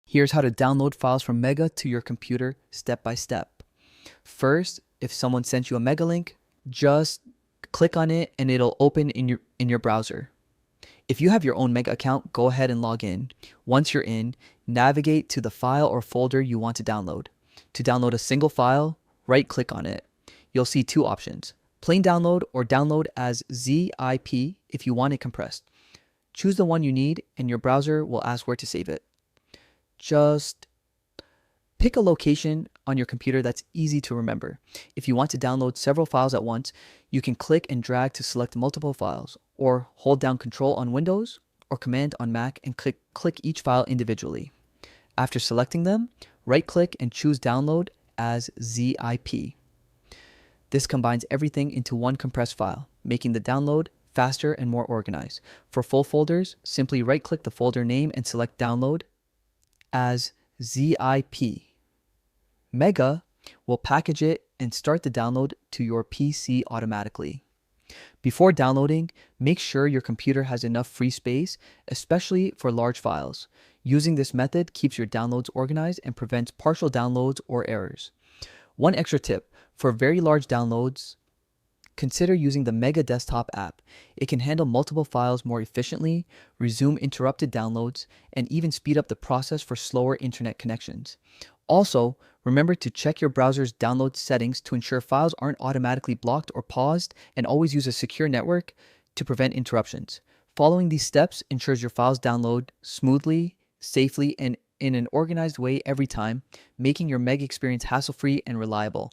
Here's how to download files from Mega to your computer step by step. First, if someone sent you a Mega link, just click on it and it'll open in your browser. If you have your own Mega account, go ahead and log in. Once you're in, navigate to the file or folder you want to download. To download a single file, right-click on it. You'll see two options: plain download or download as zip if you want it compressed. Choose the one you need and your browser will ask where to save it. Just pick a location on your computer that's easy to remember. If you want to download several files at once, you can click and drag to select multiple files, or hold down Control on Windows or Command on Mac and click each file individually. After selecting them, right-click and choose Download as zip. This combines everything into one compressed file, making the download faster and more organized. For full folders, simply right-click the folder name and select Download as zip. Mega will package it and start the download to your PC automatically. Before downloading, make sure your computer has enough free space, especially for large files. Using this method keeps your downloads organized and prevents partial downloads or errors. One extra tip: for very large downloads, consider using the Mega Desktop app. It can handle multiple files more efficiently, resume interrupted downloads, and even speed up the process for slower internet connections. Also, remember to check your browser's download settings to ensure files aren't automatically blocked or paused, and always use a secure network to prevent interruptions. Following these steps ensures your files download smoothly, safely, and in an organized way every time, making your Mega experience hassle-free and reliable.